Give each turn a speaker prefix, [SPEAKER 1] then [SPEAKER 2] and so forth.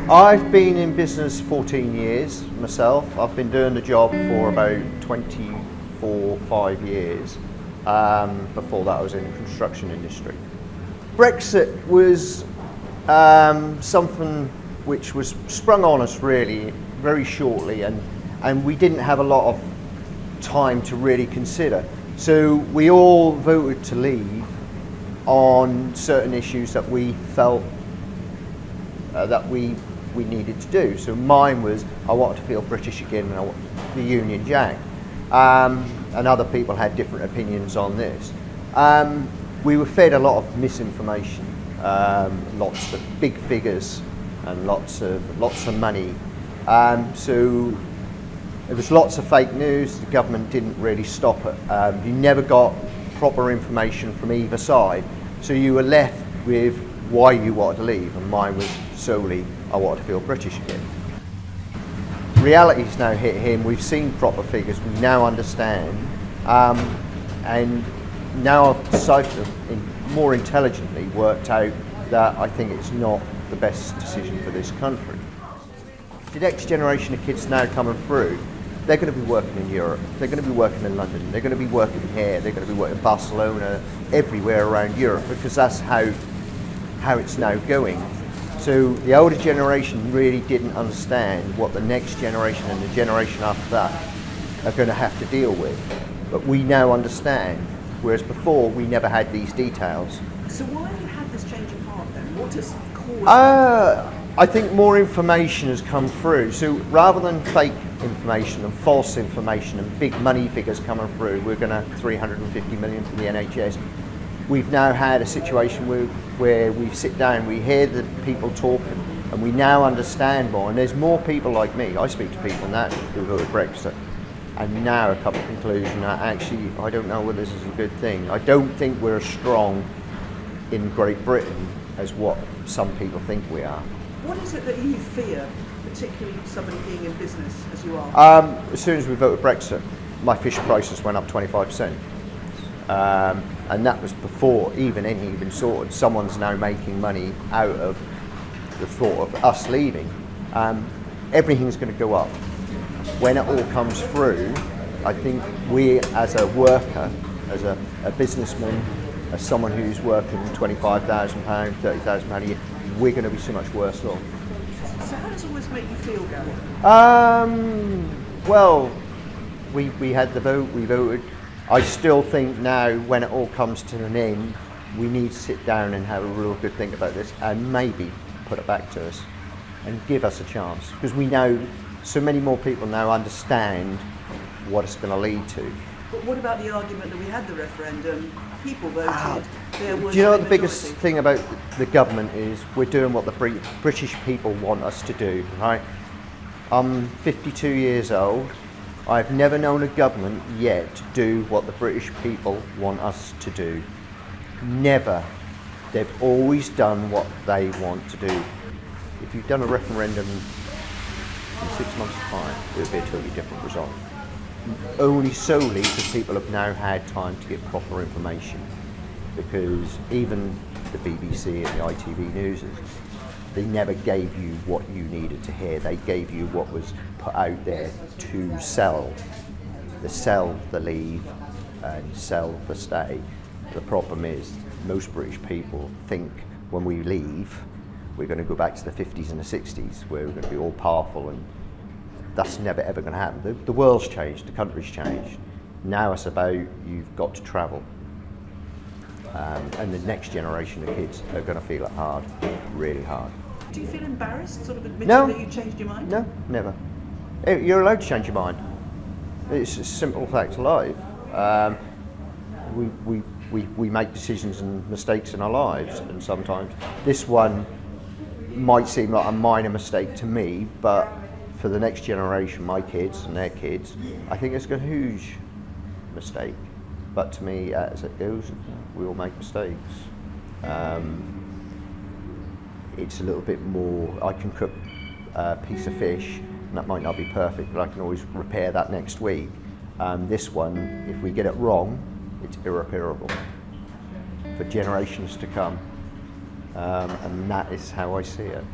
[SPEAKER 1] I've been in business 14 years myself. I've been doing the job for about 5 years. Before that I was in the construction industry. Brexit was something which was sprung on us really very shortly, and we didn't have a lot of time to really consider. So we all voted to leave on certain issues that we felt that we needed to do. So mine was I wanted to feel British again, and I wanted the Union Jack. And other people had different opinions on this. We were fed a lot of misinformation, lots of big figures, and lots of money. So there was lots of fake news. The government didn't really stop it. You never got proper information from either side. So you were left with why you wanted to leave, and mine was solely I wanted to feel British again. Reality's now hit him. We've seen proper figures. We now understand, and now I've decided more intelligently worked out that I think it's not the best decision for this country. The next generation of kids now coming through, they're going to be working in Europe, they're going to be working in London, they're going to be working here, they're going to be working in Barcelona, everywhere around Europe, because that's how it's now going. So the older generation really didn't understand what the next generation and the generation after that are going to have to deal with. But we now understand, whereas before we never had these details.
[SPEAKER 2] So why have you had this change of heart then? What has caused
[SPEAKER 1] I think more information has come through. So rather than fake information and false information and big money figures coming through, we're going to 350 million for the NHS. We've now had a situation where we sit down, we hear the people talking, and we now understand more. And there's more people like me. I speak to people now who voted Brexit, and now have come to the conclusion that actually I don't know whether this is a good thing. I don't think we're as strong in Great Britain as what some people think we are.
[SPEAKER 2] What is it that you fear, particularly somebody being in business as you are?
[SPEAKER 1] As soon as we voted Brexit, my fish prices went up 25%. And that was before anything had been sorted. Someone's now making money out of the thought of us leaving. Everything's going to go up. When it all comes through, I think we as a worker, as a businessman, as someone who's working £25,000, £30,000 a year, we're going to be so much worse off.
[SPEAKER 2] So how does all this make you feel, Gary?
[SPEAKER 1] Well, we had the vote, we voted. I still think now, when it all comes to an end, we need to sit down and have a real good think about this, and maybe put it back to us and give us a chance, because we know so many more people now understand what it's going to lead to.
[SPEAKER 2] But what about the argument that we had the referendum, people voted, there was
[SPEAKER 1] do you know
[SPEAKER 2] a
[SPEAKER 1] what the biggest
[SPEAKER 2] majority?
[SPEAKER 1] thing about the government is? We're doing what the British people want us to do, right? I'm 52 years old. I've never known a government yet to do what the British people want us to do. Never. They've always done what they want to do. If you've done a referendum in 6 months' time, it would be a totally different result. Only solely because people have now had time to get proper information. Because even the BBC and the ITV News, they never gave you what you needed to hear. They gave you what was put out there to sell. The sell, the leave, and sell, the stay. The problem is, most British people think when we leave, we're going to go back to the 50s and the 60s, where we're going to be all powerful, and that's never ever going to happen. The world's changed, the country's changed. Now it's about you've got to travel. And the next generation of kids are going to feel it hard, really hard.
[SPEAKER 2] Do you feel embarrassed, sort of admitting
[SPEAKER 1] No.
[SPEAKER 2] that you changed your mind?
[SPEAKER 1] No, never. You're allowed to change your mind. It's a simple fact of life. We make decisions and mistakes in our lives, and sometimes this one might seem like a minor mistake to me, but for the next generation, my kids and their kids, I think it's a huge mistake. But to me, as it goes, we all make mistakes. It's a little bit more, I can cook a piece of fish, and that might not be perfect, but I can always repair that next week. This one, if we get it wrong, it's irreparable for generations to come. And that is how I see it.